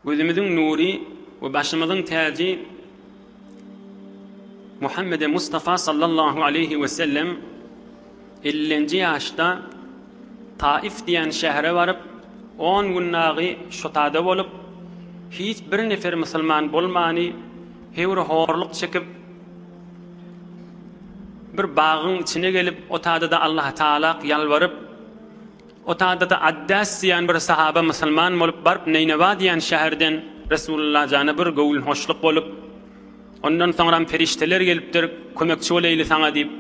gözümüzün nuri ve başımızın tacı Muhammed Mustafa sallallahu aleyhi ve sellem 50. yaşta Taif diyen şehre varıp 10 günnağı şotada bolup hiç bir nefer Müslüman bolmani hevr horluk çekip bir bağın içine gelip o tada da Allah Teala yalvarıp o tada da Addas diyen bir sahaba Müslüman bolup barıp Neyneva diyen şehirden Resulullah canı bir gövül hoşluk bolup ondan sonra ferişteler gelipdir kömekçi oleyli sana deyip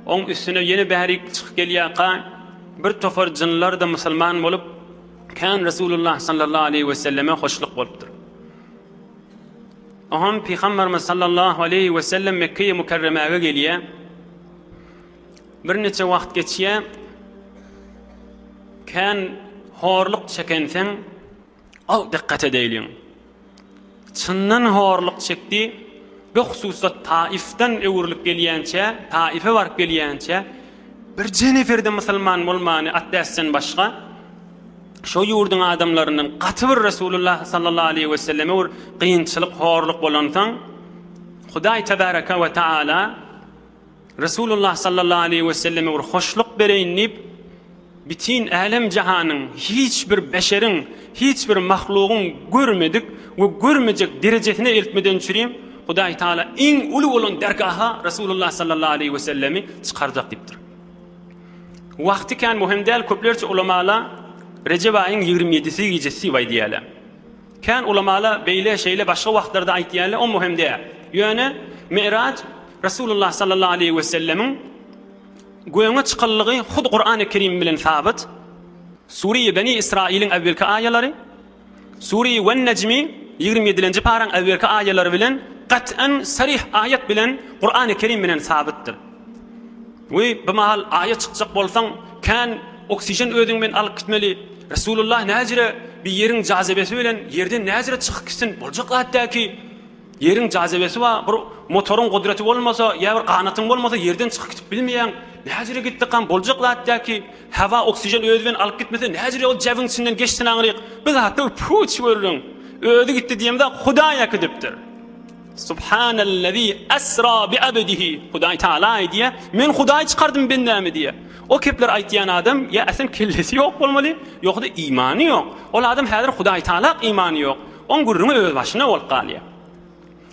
onun üstüne yeni behrik çık geliyaka bir tofar cınlar da Müslüman bolup kan Resulullah sallallahu aleyhi ve selleme hoşluk bolupdur. Oham Peygamberimiz sallallahu aleyhi ve sellem Mekke'ye Mükerreme'ye geliye bir neçe vakt geçiye kan horluk çekensen o dikkat edeylin. Çınnan horluk çekti bir hususat Taif'ten öwürlük gelýänçe, Taif'e varıp gelýänçe bir jeneferde Müslüman bolmany Addas'tan başga şo ýurdun adamlarynyň gaty bir Resulullah sallallahu aleyhi ve selleme bir kıyınçylyk, horluk bolansaň Hudaý tebaraka ve taala Resulullah sallallahu aleyhi ve selleme bir hoşluk bereýinip bütün alem jahanyň hiçbir beşerin, hiçbir mahluğun görmedik ve görmeyecek derejesine eltmeden çürüyüm Hudaý Taala en ulu olan dergaha Resulullah sallallahu aleyhi ve sellemi çıkaracak dipdir. Vakti kan muhim değil, köplerçe ulamalar Recep ayın 27'si gecesi vay diýerler. Kan ulamalar beýle şeýle başga wagtlarda aýtýarlar, o muhim değil. Ýöne Mi'raj Resulullah sallallahu aleyhi ve sellemin göğüne çıkallığı hud Kur'an-ı Kerim bilen sabit. Suriye Beni İsrail'in evvelki ayeleri, Suriye ve Necmi 27. paran evvelki ayeleri bilen qat'an sarih ayet bilen Kur'an-ı Kerim bilen sabittir. Ve bu mahal ayet çıkacak bolsan kan oksijen ödün men alıp gitmeli. Resulullah näjire bir yerin cazibesi bilen yerden näjire çıkıp gitsin boljak hatta ki yerin cazibesi var, bir motorun kudreti bolmasa ya bir qanatyň bolmasa yerden çıkıp gitip bilmeýän näjire gitdi kan boljak hatta ki hava oksijen ödün alıp gitmese näjire o jawyň içinden geçsin aňryk. Biz hatta puç görürüň. Ödü gitti diýemde Hudaýa gidipdir. Subhanallazi asra bi abdihi. Hudaý Taala diýe, men Hudaý çykardym bendämi diýe. O kepler aýtýan adam ya aslan kellesi ýok bolmaly, ýokda imany ýok. Ol adam häzir Hudaý Taala imany ýok. On gurrunu öz başyna bol galýa.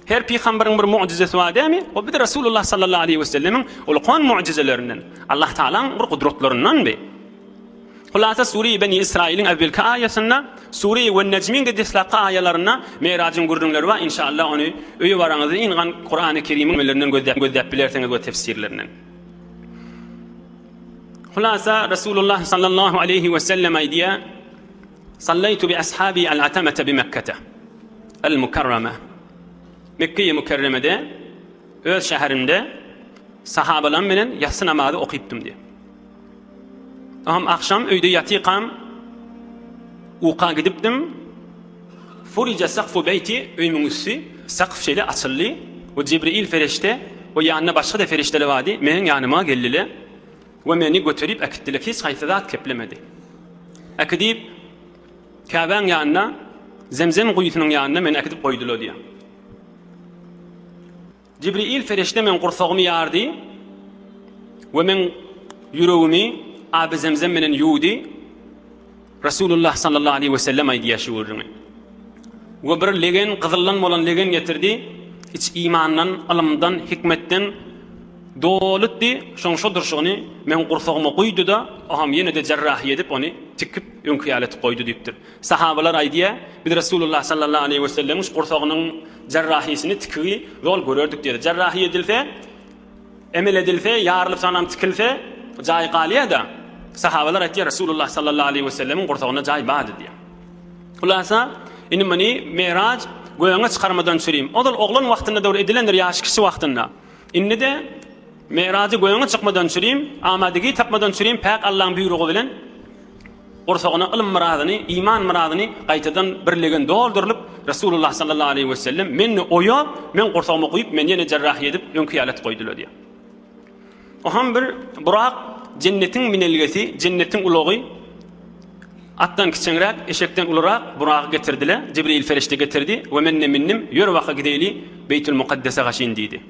Her peýgamberiň bir mucizesi bar dämi? O bir de Resulullah sallallahu aleyhi ve sellemin ulkan mucizelerinden, Allah Taalaň bir kudretlerinden bi. Hulasa Suriye Beni İsrail'in evvelki ayetinde Suriye ve Necmin de deslaqı ayetlerine Mi'raj'ın gurdunları var. İnşallah onu öýe baranızda ingan Kur'an-ı Kerim'in melerinden gözläp bilerseniz bu tefsirlerinden. Hulasa Resulullah sallallahu aleyhi ve sellem aydiye sallaytu bi ashabi al-atamata bi Mekke'te el-Mukarreme. Mekke'ye Mükerreme'de öz şehrimde sahabalar bilen yatsı namazı okuyupdum diye. Aham akşam öýde ýatyqam uqa gidipdim. Furica saqfu beyti öýümüň üstü saqf şeýle açyldy. O Cibril ferişte o ýanyna başga da ferişteler bardy. Meniň ýanyma geldiler we meni göterip akitdiler. Hiç gaýtadat keplemedi. Akidip Kabeň ýanyna Zemzem guýutynyň ýanyna meni akidip goýdular diýär. Cibril ferişte men gursagmy ýardy we men ýüregimi Abi Zemzem menen yudi Resulullah sallallahu aleyhi ve sellem aydiye şuurunu. Ve bir legen qızıllan bolan legen getirdi. Hiç imandan, alımdan, hikmetten dolutdi. Şoňşo durşuny men gursagıma goýdy da aham ýene de cerrahi edip onu tikip öňküýalet goýdy diýipdir. Sahabalar aydiye bir Resulullah sallallahu aleyhi ve sellem gursagynyň cerrahisini tikiwi yol görerdik diýdi. Cerrahi edilse, emel edilse, ýarylyp sanam tikilse jaý galýa da sahabalar aýtdy Resulullah sallallahu aleyhi ve sellemin gursagyna jaý bady diýär. Hulasa ini meni Mi'raj göýüňe çykarmadan çürüýüm. Odal oglan wagtynda da edilendir ýaş kişi wagtynda. Inni de Mi'rajy göýüňe çykmadan çürüýüm, amadigi tapmadan çürüýüm, päk Allahyň buýrugy bilen gursagyna ilm muradyny, iman muradyny gaýtadan birlegen doldurylyp Resulullah sallallahu aleyhi ve sellem meni oýap, men gursagyma goýup, men ýene cerrahi edip öňküýalet goýdular diýär. Oham bir Burak cennetin minelgesi, cennetin ulagy Attan kiçenrek, eşekten ulurak Burağı getirdiler. Cibril ferişte getirdi. Ve menne minnim yürü vaka gideyli Beytül Mukaddes'e gaşin dedi.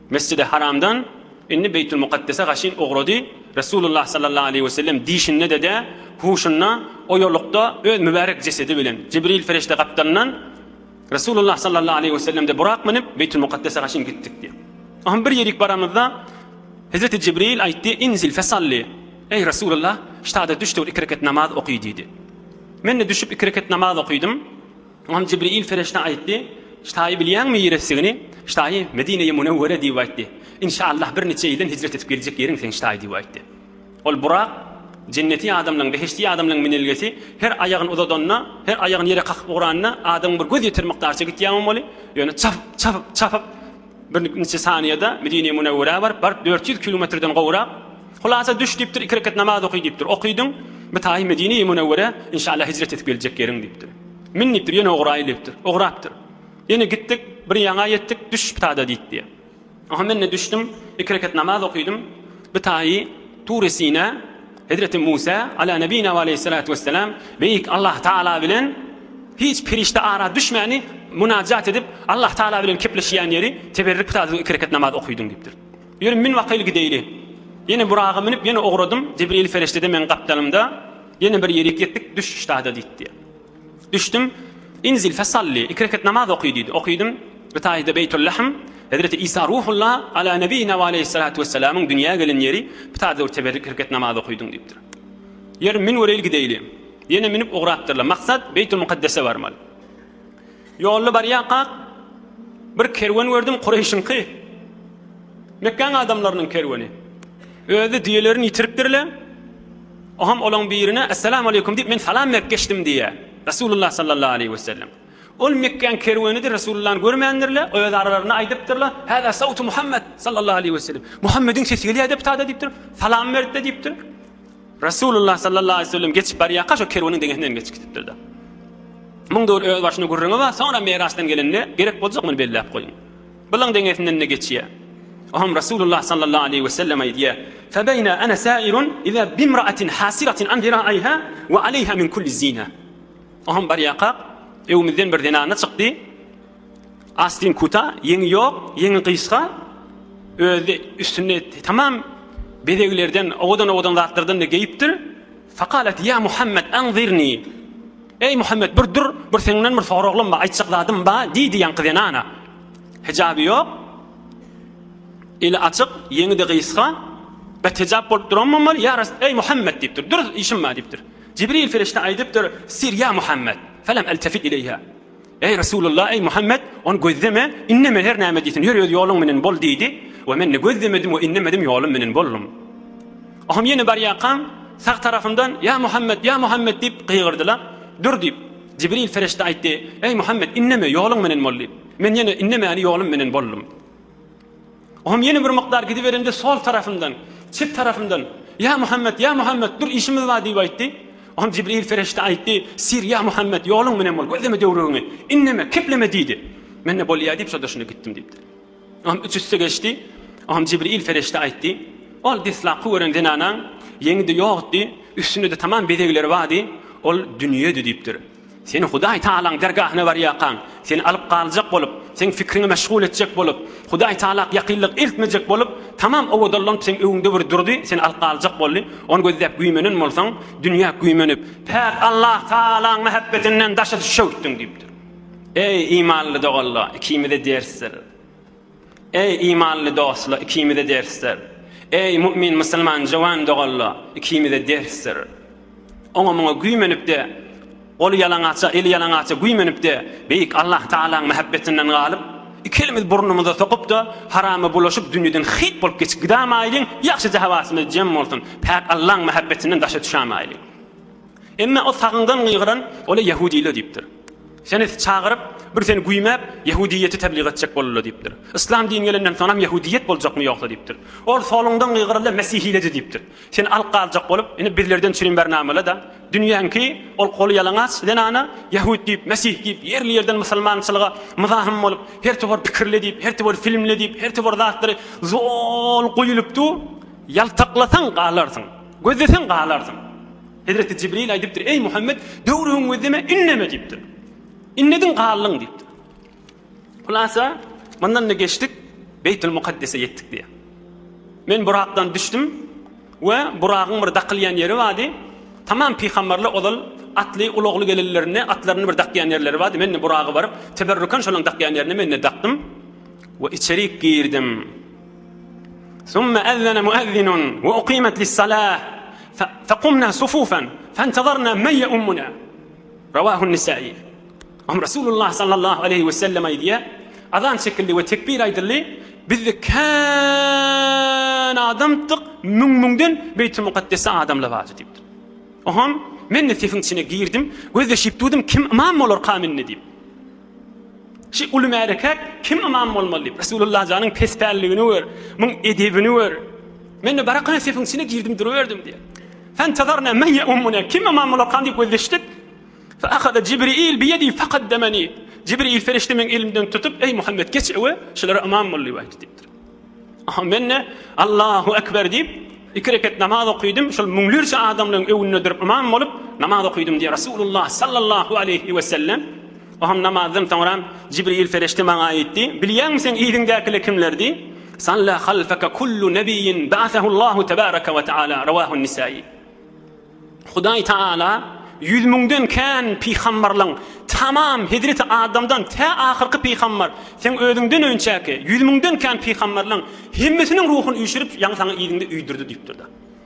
Mescid-i Haram'dan inni Beytül Mukaddes'e gaşin uğradı. Resulullah sallallahu aleyhi ve sellem dişinne de huşunna o yollukta öz mübarek cesedi bilen Cibril ferişte kaptanından Resulullah sallallahu aleyhi ve sellem de Burak minip Beytül Mukaddes'e gaşin gittik diye. Aham bir yerik baramızda Hazreti Cibril aytti inzil fesalli. Ey Resulullah ştada düştü 2 rekat namaz okuy dedi. Men de düşüp 2 rekat namaz okuydum. Aham Cibril ferişte aytti ştayı bilýän mi ýeresigini? Ştayı Medine-i Munawwara diýip aýtdy. İnşallah bir neçe ýyldan hicret etip geljek ýeriň sen ştayı diýip aýtdy. Ol Burak cenneti adamlaryň, behişti adamlaryň minelgesi her aýagyny uzadanna, her aýagyny ýere kakyp uranna adam bir göz ýetir mikdarça gitýän boli. Ýöne çap bir neçe saniyede Medine-i Munawwara bar 400 kilometrden gowrak. Hulasa düş diýipdir 2 rekat namaz okuy diýipdir. Okuydum. Metahi Medine-i Munawwara inşallah hicret etip geljek ýeriň diýipdir. Min diýipdir ýene ograýlypdyr. Ograpdyr. Yine gittik, bir yana yettik, düş bitada diýdi. Aha men ne düşdüm, 2 rekat namaz okuydum. Bitayi Tur Sina, Hazreti Musa ala nebina ve aleyhissalatu vesselam beyik Allah Taala bilen hiç pirişte ara düşmäni munajat edip Allah Taala bilen kepleşýän ýeri teberrük bitada 2 rekat namaz okuydum diýipdir. Ýörim min wakyl gideýli. Yine burağa minip yine ogradım. Cibril feriştede men gapdanymda yine bir ýere gittik, düş bitada diýdi. Düşdüm. İnzil fesalli 2 rekat namaz okuydum. Okuydum. Bitayda Beytül Lahm Hazreti İsa ruhullah ala nebiyina ve aleyhissalatu vesselam'ın dünya gelen yeri bitada teberrük 2 rekat namaz okuydum diýipdir. Yer min wörel gideýli. Yine minip ugrapdyrlar. Maksat Beytül Mukaddes'e barmal. Ýolly barýaka bir kerwen gördüm Kureyşinki. Mekkan adamlarynyň kerweni. Özi diýelerini ýitiripdirler. Aham olan birine assalamu aleykum diýip men salam berip geçdim diýe. Resulullah sallallahu aleyhi ve sellem. Ol Mekkan kerwenidir Resulullah'ı görmeyendirler. Öz aralarına aydıptırlar. Hada savtu Muhammed sallallahu aleyhi ve sellem. Muhammed'in sesi geliyor edip tada deyiptir. Salam verip de deyiptir. Resulullah sallallahu aleyhi ve sellem geçip bariyaka şu kerwenin dengesinden geçip gitiptir da. Mung doğru öz başını gurrunu var. Sonra Meraç'tan gelenle gerek bolacak mı bellap koyun. Bulan dengesinden ne geçiyor. Aham Resulullah sallallahu aleyhi ve sellem aydiye. Febeyna ana sairun iza bimra'atin hasiratin an dira'ayha ve aleyha min kulli zina. Aham bariyaka evimizden bir denana çıktı. Aslin kuta, yeni yok, yeni kıyıska. Öyle üstüne tamam bedevlerden, oğudan zatlardan da geyiptir. Fakalet ya Muhammed anzirni. Ey Muhammed bir dur, bir senden bir soruğlum ba, ayçıkladım ba, deydi yankı denana. Hicabı yok. İle açık, yeni de kıyıska. Bet hicab bolup duramamalı. Ya ey Muhammed deyiptir. Dur işim ma deyiptir. Cibril ferişte aydiptir. Sir ya Muhammed. Felem eltefit ileyha. Ey Resulullah, ey Muhammed, onu gözleme, inneme her nâmediyetin, yürüyor yolun minin bol deydi. Ve men ne gözlemedim ve innemedim yolun minin bollum. Ahım yeni bariyakam, sağ tarafından, ya Muhammed deyip kıyırdılar. Dur deyip, Cibril ferişte aytti, ey Muhammed, inneme yolun minin bol deyip. Men yine inneme yani yolun minin bollum. Ahım yeni bir miktar gidiverinde sol tarafından, çift tarafından, ya Muhammed, dur işimiz var deyip aytti. Aham Cibril ferişte aytti, sir ya Muhammed, yolun minen bol, gözleme devrüğünü, inneme, kepleme deydi. Men ne bol ya deyip şurada şunu gittim deyiptir. Aham üç üstü geçti, aham Cibril ferişte aytti, ol disla kuvverin denanan, yeni de yoktu, üstünde de tamam bedevleri vardı, ol dünya deyiptir. Seni Huday Taala'nın dergahına var yakan, seni alıp kalacak bolup, sen fikrini meşgul edecek bolup, Huday Taala yakınlık iltmeyecek bolup, tamam o odallan sen öwüňde bir durdy, sen alıp kalacak boldy. Onu gözläp güýmenen bolsaň, dünýä güýmenip, "Pek Allah Taala'nın muhabbetinden daşa düşüpdün" diýipdir. Ey imanly dogallar, ikimize dersler. Ey imanly dostlar, ikimize dersler. Ey mümin musulman jawan dogallar, ikimize dersler. Oňa muňa güýmenip de Olu yalaňaça, eli yalaňaça güýmenip de beýik Allah Taala'nın muhabbetinden galyp, ikilimiz burnumyza sokup da haramy bulaşyp dünýeden hit bolup geçip gidamaýlyň, ýaxşy jahawasyny jem bolsun. Pek Allah'ın muhabbetinden daşa düşämäýlyň. Emma o sagyndan gyýgyran ola Yahudiler diýipdir. Seni çağırıp bir seni güýmäp Yahudiýeti tebliğ etjek bolýar diýipdir. İslam dini gelenden soňra Yahudiýet boljakmy ýoksa diýipdir. Ol solundan gyýgyranlar Mesihiyeti diýipdir. Sen alyp galjak bolup, ene birlerden çyrin bernamala da dünýänki ol goly ýalaňaç denana Yahudi diýip, Mesih diýip, yerli ýerden musulmançylyga muzahym bolup, her tewar pikirle diýip, her tewar filmle diýip, her tewar zatlary zol goýulypdy. Ýaltaklasaň galarsyň, gözlesen galarsyň. Hazreti Cibril aydıptır, ey Muhammed, döwrüň özüme inneme diýipdir. İnnedin galyň diýipdir. Hulasa, mandan da geçtik, Beytül Mukaddes'e yettik diye. Men Burak'tan düştüm ve Burak'ın bir dakılyan yeri vardı. Tamam peygamberler odal atlı uluglu gelirlerini, atlarını bir dakıyan yerleri vardı. Men Burak'a varıp teberrükan şolun dakıyan yerine men daktım ve içeri girdim. ثم أذن مؤذن وأقيمت للصلاة فقمنا صفوفا فانتظرنا من يؤمنا رواه النسائي. Am Resulullah sallallahu aleyhi ve sellem aydiye azan şekilli ve tekbir aydilli bizde kan adamtık müngden Beyt-i Mukaddes'e adamla vaazı deyiptir. Oham men netifin içine girdim ve de şiptudum kim imam olur kaminne deyip. Şi ulum erkek kim imam olmalı deyip. Resulullah canın pesperliğini ver, mun edebini ver. Men de barakana netifin içine girdim duruverdim diye. Fentazarna men ye'ummuna kim imam olur kan deyip özleştik. فأخذ جبريل بيدي فقدمني. Cibril ferişte men elimden tutup ey Muhammed geç eve şulara imam bolly wagt dipdir. Menne Allahu ekber dip iki rekat namaz okuydum. Şol müňlerçe adamlaryň öwünde durup imam bolup namaz okuydum diye Resulullah sallallahu aleyhi ve sellem. Oham namazdan soňra Cibril ferişte maňa aýtdy. Bilýärmi sen ýygyňdäkiler kimlerdi? Salla halfaka kullu nebiyyin ba'athahu Allahu tebaraka ve taala rawahu an-Nisai. Hudaý taala 100 müňden kän peýgamberliň tamam Hazreti Adamdan ta ahyrky peýgamber sen özüňden önçäki 100 müňden kän peýgamberliň hemmesiniň ruhyny üýşürip ýa-ni saňa ýygyňda üýdürdi diýipdir da.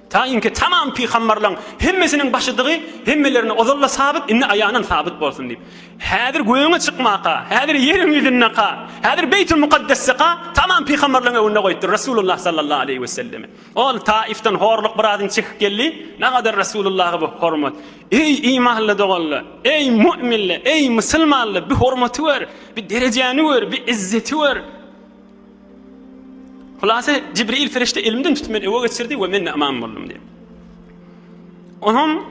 Ta inki tamam peýgamberliň hemmesiniň başydygy hemmelerini ozalla sabit inne aýanyň sabit bolsun diýip. Häzir göýüňe çykmaka, häzir ýeriň ýüzüne ka, häzir Beytül Mukaddes'e ka tamam peýgamberliň öwünde goýdy Resulullah sallallahu aleyhi ve sellem. Ol Taif'ten horluk birazyn çykyp geldi. Nägadar Resulullah'a bu hormat. Ey imanly dogallar, ey müminler, ey musulmanlar bir hormaty ber, bir derejeni ber, bir izzeti ber. Hulasa Cibril ferişte elimden tutup men eve geçirdi ve men imam boldum diye. Onum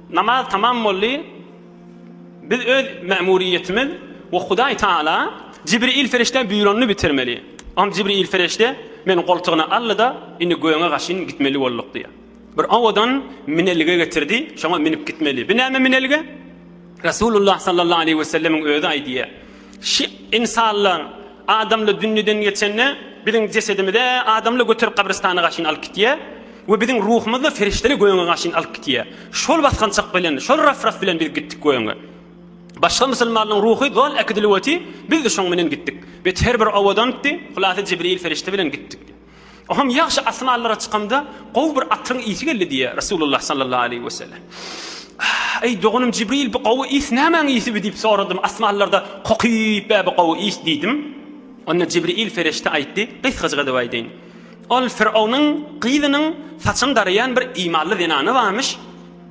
namaz tamam boldy. Biz öz memuriyetimiz ve Hudaý Taala Cibril ferişte büyronunu bitirmeli. Am Cibril ferişte men koltuğuna aldı da indi göğüne gaşyn gitmeli bolduk diye. Bir awadan minelige getirdi, şoňa minip gitmeli. Binäme minelige? Resulullah sallallahu aleyhi ve sellem'in öýde aýdy. Şi insanlar adamla dünýeden geçenne biziň cesedimizde adamla götürüp kabristana gaşyn alyp gitýär we biziň ruhumyzda ferişteli göýüne gaşyn alyp gitýär. Şol basgançak bilen, şol raf bilen biz gitdik göýüne. Başga musulmanlaryň ruhy dol akdilwati biz de şoň menen gitdik. Ve her bir awadan gitdi, Hulasa Cibril ferişte bilen gitdik. Oham ýaşy asmanlara çykamda gowy bir atyň ýyty geldi diýe Resulullah sallallahu aleyhi we sellem. Ey dogunum Cibril bu gowy ýyt nämen ýyty diýip soradym. Asmanlarda kokyp bu gowy ýyt diýdim. Onda Cibril ferişte aýtdy, "Gysgaçga da aýdyn. Ol Firawnyň gyzynyň saçyn darayan bir imanly zenany barmyş.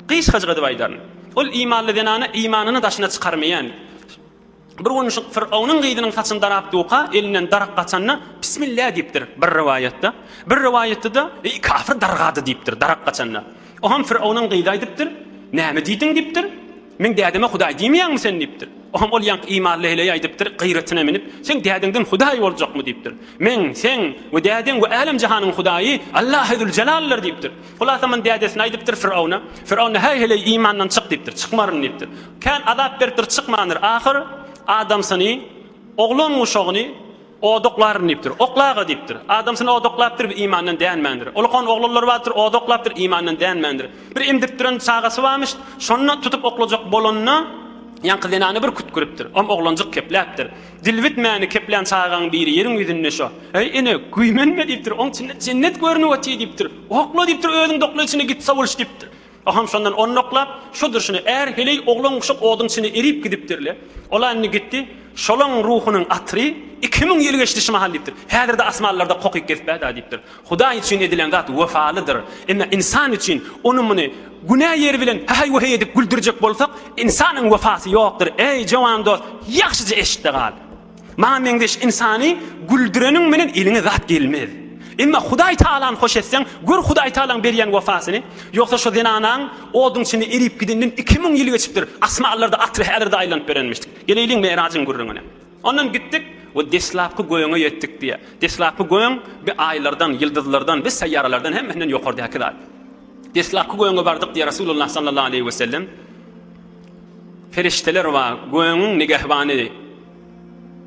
Gysgaçga da aýdyn. Ol imanly zenany imanyny daşyna çykarmaýan. Bir gün şu Firawnyň gyzynyň saçyn darap duqa elinden darak gaçanna bismillah diýipdir bir riwayatda. Bir riwayatda da kafir dargady diýipdir darak gaçanna. Oham Firawnyň gyzy aýdypdyr. "Näme diýdin?" diýipdir. "Men dädime Hudaý diýmeýärmi sen?" diýipdir. Oham ol ýank imanly hele aýdypdyr, gyýratyna minip, "Sen dädiňden Hudaý boljakmy?" diýipdir. "Men, sen we dädiň we alam jahanyň Hudaýy Allahul Celallar" diýipdir. Hulasa men dädesine aýdypdyr Firawna. Firawna "Hey hele imandan çyk" diýipdir. "Çykmaryn" diýipdir. "Kan azap beripdir, çykmandyr." Ahir adam seni oğlan uşağını odoklarını diýipdir. Oklaga diýipdir. Adam seni odoklapdyr bir imandan dänmendir. Olkan oğlanlar bardyr, odoklapdyr imandan dänmendir. Bir emdip duran çagasy barmyş, şonu tutup oklajak bolanna ýanky zenany bir kütküripdir. Am oğlanjyk kepläpdir. Dilwitmäni keplen çagaň biri ýeriň ýüzünde şo. "Ey ene, güýmenme" diýipdir. "Oň içinde cennet görünüp atýy" diýipdir. "Okla" diýipdir, "Özüň dokla içine gitse boluş" diýipdir. Aham şondan onu oklap, şudur şunu eğer heley oğlan uşak odun içine erip gidipdirle. Olanny gitti, şolaň ruhunyň atry 2000 ýyl geçdi mahal diýipdir. Häzirde asmanlarda kokyp gezbädi diýipdir. Hudaý üçin edilen zat wefalydyr. Emma insan üçin onu muny günah ýeri bilen hay we edip güldürjek bolsak, insanyň wefasy ýokdur. Ey jowan dost, ýaxşyca eşitdi gal. Maňa meňdeş insany güldüreniň menen eline zat gelmez. Emma Hudaý Taala'ny hoş etsen, gör Hudaý Taala'ň berýän wefasyny, ýoksa şu zenanyň oduň içine erip gidenden 2000 ýyl geçipdir. Asmanlarda atry herlerde aýlanyp berenmişdik. Geleýin Meýrasyň gurrungyna. Ondan gittik we deslapky goýuňa ýetdik diýe. Deslapky goýuň bir aýlardan, ýyldızlardan we sayyaralardan hemmenden ýokardy hakynat. Deslaki göňe bardyk diýe Rasulullah sallallahu aleyhi ve sellem. Ferişteler var, göňüň nigahbany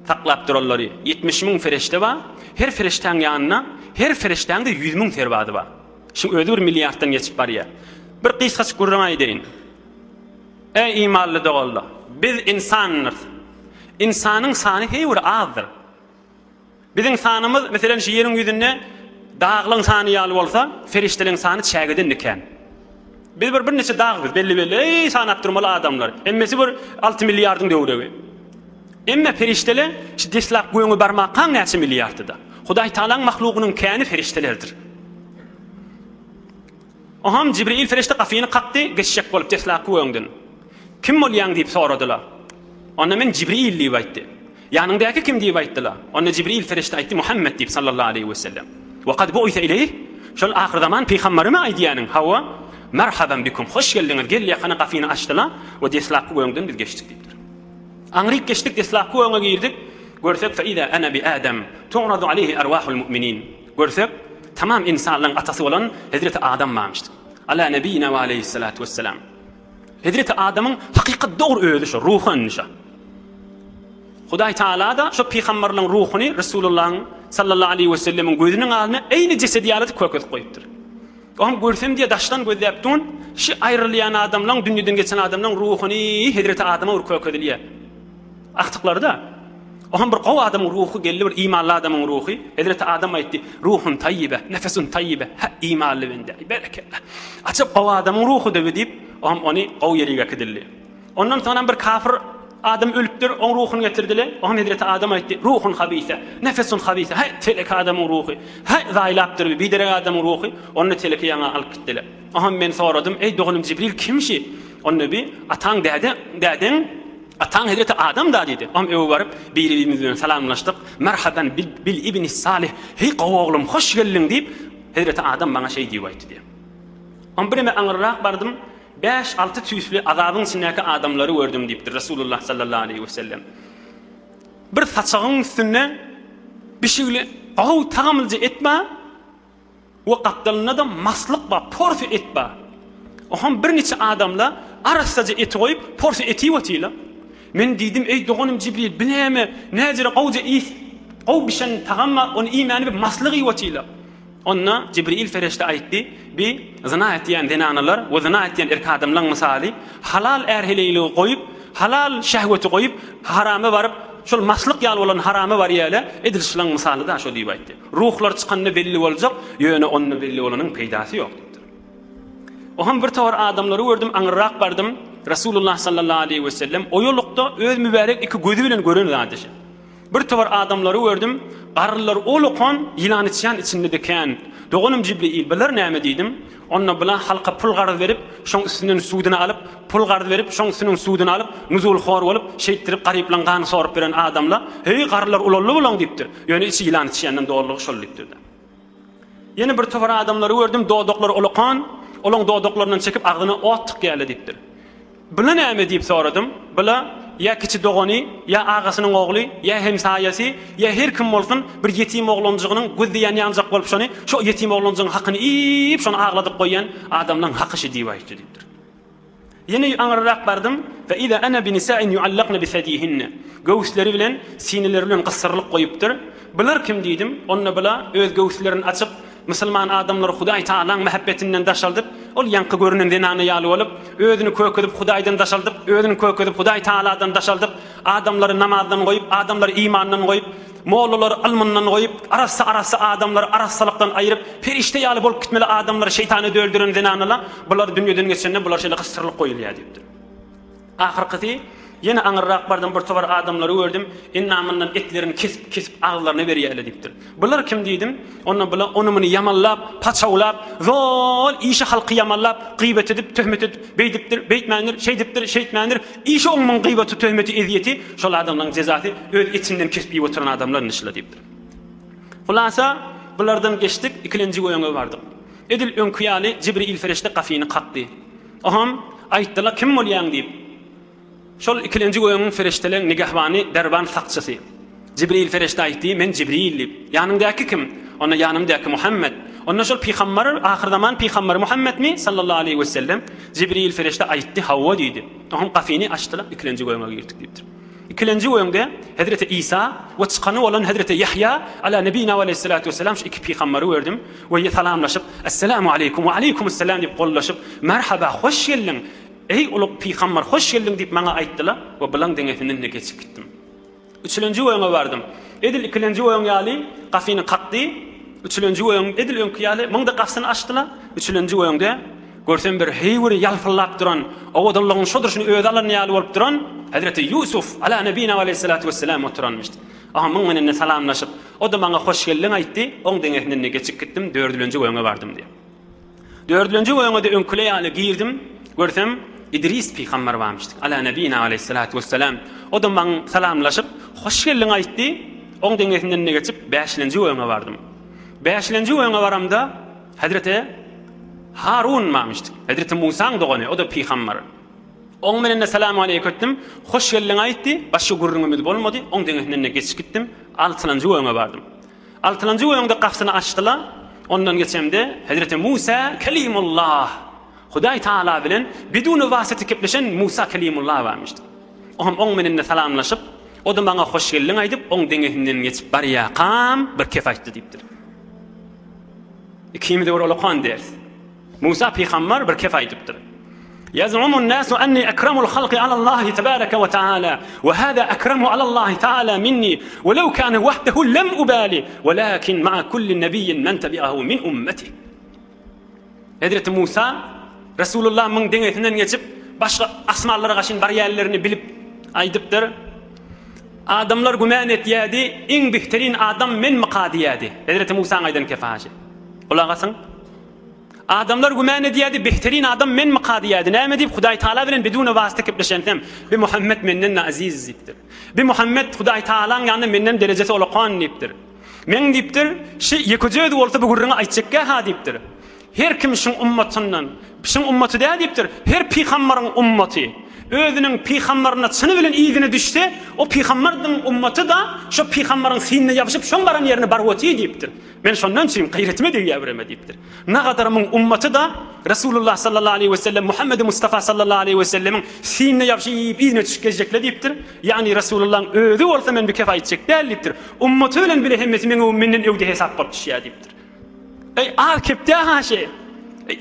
taklap durallary. 70 000 ferişte var. Her ferişteň ýanyna, her ferişteňde 100 000 terbady var. Şu öde 1 milliarddan geçip barýar. Bir kysgaç gurrama edeýin. Ey imanly dogallar, biz insanlar. İnsanyň sany heýwer azdyr. Biziň sanymyz meselem şu ýeriň ýüzünde dağlaryň sany ýaly bolsa, feriştelerin sany çägeden diken. Biz bir neçe dağ belli ey sanap durmaly adamlar. Emmesi bir 6 milliardyň döwregi. Emme ferişteler şu deslap göňe barmak kaň näçe milliardyda. Hudaý Taalaň mahlugynyň käni feriştelerdir. Oham Jibril ferişte gafiýyny kakdy, geçşek bolup deslap göňden. Kim bolýaň diýip soradylar. Onda men Jibril diýip aýtdy. Ýanyndaky kim diýip aýtdylar. Onda Jibril ferişte aýtdy Muhammed diýip sallallahu aleyhi ve sellem. Wa qad bu'itha ilayh. Şol ahir zaman peýgamberime aýdýanyň hawa merhaban bikum hoş geldiňiz. Gel ýakana gafiýyny açdylar we deslap göňden biz geçdik diýipdir. Aňryk geçdik deslap göňe girdik. Görsek fa ida ana bi Adam tu'radu alayhi arwahul mu'minin. Görsek tamam insanlaryň atasy bolan Hazreti Adam barmyşdy. Ala nebiyina we aleyhissalatu vesselam. Hazreti Adam'ın hakikat doğru özü şu, ruhun şu. Hudaý Taala da şu peýgamberliň ruhuny Resulullah'ın sallallahu aleyhi ve sellemin gözünün alyna eýni jesedi ýalyp köket goýupdyr. Oňam görsem diýe daşdan gözläpdin, şu aýrylýan adamlaň dünýeden geçen adamlaň ruhuny Hazreti Adam'a kökedilýär. Aktyklary da. Oňam bir gowy adamyň ruhu geldi, bir imanly adamyň ruhy. Hazreti Adam aýtdy, ruhun tayyibe, nefesun tayyibe, ha imanly bende. Berekellah. Açyp gowy adamyň ruhu diýip Oňam ony gowy ýerige gidildi. Ondan soňra bir kafir adam ölüpdir, oň ruhuny getirdiler. Oňam Hazreti Adam aýtdy, ruhun habisa, nefesun habisa. Hay telek adamyň ruhy. Hay zaýlapdyr, bidere adamyň ruhy. Onu telek ýaňa alyp gitdiler. Oňam men soradym, ey doganym Jibril kimşi? Onu bi ataň däden ataň Hazreti Adam da diýdi. Oňam ewe baryp bir-birimiz bilen salamlaşdyk. Merhaban bil ibni salih. Hey gowy oglum, hoş geldin diýip Hazreti Adam bana şey diýip aýtdy. Oňam birime aňyrak bardım. 5-6 tüýsli azabyň içindäki adamlary gördüm diýipdir Rasulullah sallallahu aleyhi ve sellem. Bir saçagyň üstüne bişigli aw tagamylja etme we gapdalyna da maslyk ba porfi etme. Oham bir neçe adamla arasaja et goýup porfi eti wetýler. Men diýdim ey doganym Jibril bileme näjere gowja is ow bişen tagamma on imany bir maslygy wetýler. Onna Jibril ferişte aýtdy, bi zina etýän denanalar we zina etýän erkek adamlaryň misaly halal erheligi goýup, halal şähweti goýup, harama baryp, şol maslyk ýaly bolan harama barýala edilişleň misaly da şo diýip aýtdy. Ruhlar çykanda belli boljak, ýöne ony belli bolanyň peýdasy ýokdur. Oham bir tawar adamlary gördüm, aňyrak bardym. Rasulullah sallallahu aleyhi ve sellem o ýolukda öz mübarek iki gözü bilen gören zady. Bir tawar adamlary gördüm. Garrylar olukon ýylan içýän içinde deken. Doganym Jibril biler näme diýdim? Onna bilen halka pul gardy berip, şoň üstünden suwdyny alyp, pul gardy berip, şoň üstünden suwdyny alyp, nuzul xor bolup, şeýtirip garyplangan sorup beren adamlar, "Hey garrylar ulally bolan" diýipdir. Ýöne içi ýylan içýänden dogrulygy şol diýipdir. Ýene bir tawar adamlary gördüm, dodoklar olukon, olaň dodoklarynyň çekip agdyna ot tıkýaly diýipdir. Bilen näme diýip soradym? Bila ya kiçi dogany, ya agasynyň ogly, ya hemsaýasy, ya her kim bolsun bir ýetim oglanjygynyň gözleýän ýanjak bolup şonu, şo ýetim oglanjygyň hakyny iýip şonu agladyp goýan adamlaryň hakyşy diýip aýtdy diýipdir. Ýene aňyrak bardym, "Fa ida ana bi nisa'in yu'allaqna bi sadihinna." Göwsleri bilen sineleri bilen gysyrlyk goýupdyr. Biler kim diýdim? Onna bila öz göwslerini açyp Müslüman adamlar Hudaý Taalaň mehabbetinden daşaldyp, ol ýanky görünen denany ýaly bolup, özüni kökedip Hudaýdan daşaldyp, özüni kökedip Hudaý Taaladan daşaldyp, adamlary namazdan goýup, adamlary imandan goýup, mollalar almyndan goýup, arasy adamlar arasalykdan aýryp, ferişte ýaly bolup gitmeli adamlar şeytany döldüren denanylar, bular dünýeden geçende bular şeýle gysyrlyk goýulýar diýipdir. Ahyrky ýene aňyrak bardan bir tawar adamlary gördüm. Innamyndan etlerini kesip aglaryna berýärler diýipdir. Bular kim diýdim? Onda bular onumyny ýamallap, paçawlap, zol işi halky ýamallap, gıybet edip, töhmet edip, beýdipdir, beýtmändir, şeýtmändir. İşi oňmyň gıybeti, töhmeti, eziyeti şol adamlaryň jezasy öz içinden kesip oturan adamlar nişle diýipdir. Hulasa bulardan geçdik, ikinji goýoňa bardyk. Edil öňküýaly Jibril ferişte gafiýyny kakdy. Oham aýtdylar kim bolýaň diýip. Şol ikinji goýoňyň ferişteleň nigahbany derban sakçysy. Jibril ferişte aýtdy, men Jibril. Ýanymdaky kim? Ona ýanymdaky Muhammed. Ondan şol peygamber ahir zaman peygamber Muhammed mi sallallahu aleyhi ve sellem Cibril ferişte aytti Havva dedi. Ohum kafini açtılar ikinci goyuna girdik dipdir. İkinci goyunda Hazreti İsa ve çıkanı olan Hazreti Yahya ala nebina ve aleyhissalatu vesselam şu iki peygamberi gördüm ve selamlaşıp Esselamu aleykum ve aleykumusselam deyip kollaşıp merhaba hoş geldin. Ey ulu peygamber hoş geldin deyip bana ayttılar ve bilan dengefinden geçip gittim. Üçüncü oyuna vardım. Edil ikinci oyun yali kafini kattı. Üçüncü oyun edil önkü yali mında kafsını açtılar. Üçüncü oyunda görsem bir heyveri yalfırlap duran o Allah'ın şodurşunu öğdalarını yali olup duran Hazreti Yusuf ala nebina ve aleyhissalatu vesselam oturanmıştı. Aha mıngenine salamlaşıp o da bana hoş geldin ayttı. On dengefinden geçip gittim. Dördüncü oyuna vardım diye. Dördüncü oyuna da önküle yali girdim. Görsem İdris peygamber varmıştı. Ala nebina aleyhissalatu vesselam. O da bana salamlaşıp hoş geldin ayttı. On dengefinden geçip beşinci oyuna vardım. Beşinci oyuna varamda Hazreti Harun varmıştı. Hazreti Musa'nın doğanı. O da peygamber. On menenne selamu aleyküm ettim. Hoş geldin ayttı. Başka gurrun ümidi olmadı. On dengefinden geçip gittim. Altıncı oyuna vardım. Altıncı oyunda kapısını açtılar. Ondan geçemde Hazreti Musa kelimullah. Huday Teala bilen bidun vasıtı kepleşen Musa kelimullah varmıştı. On menenne selamlaşıp o da bana hoş geldin aytıp on dengefinden geçip bariya kam bir kefaytı deyiptir. İkimi de oralakan ders. Musa peygamber bir kefaytıptır. يزعم الناس أني أكرم الخلق على الله تبارك وتعالى وهذا أكرم على الله تعالى مني ولو كان وحده لم أبالي ولكن مع كل نبي من تبعه من أمته. Hazreti Musa Resulullah من denetinden geçip başka asmalara karşı bariyerlerini bilip aydıptır. Adamlar güman etiyadi en behterin adam men maqadiyadi. Hazreti Musa'nın aydan kefaşı. Olağasın. Adamlar güman ediyadi behterin adam men maqadiyadi. Näme deyip Huday Taala bilen bidun vasıta kepleşensem bi Muhammed menden aziz ziptir. Bi Muhammed Huday Taala'nın yanında menden derecesi olaqan deyiptir. Men deyiptir, şu yekücöd bolsa bu gurruna aytjekka ha deyiptir. Her kim şun ummatından, şun ummatı da deyiptir. Her peygamberin ummati özünün peygamberine çını bilen iyigine düşse, o peygamberin ummatı da şu peygamberin sinine yapışıp şonların yerine barwati deyiptir. Men şondan çyym gayretime de yabreme deyiptir. Ne kadar mın ummatı da Resulullah sallallahu aleyhi ve sellem Muhammed Mustafa sallallahu aleyhi ve sellemin sinine yapışıp iyigine düşkecekle deyiptir. Yani Resulullah'ın özü olsa men bir kefa edecek deyiptir. Ummatı bilen bile hemmeti menden öwde hesap bolup düşýär deyiptir. Ey akipte ha şey.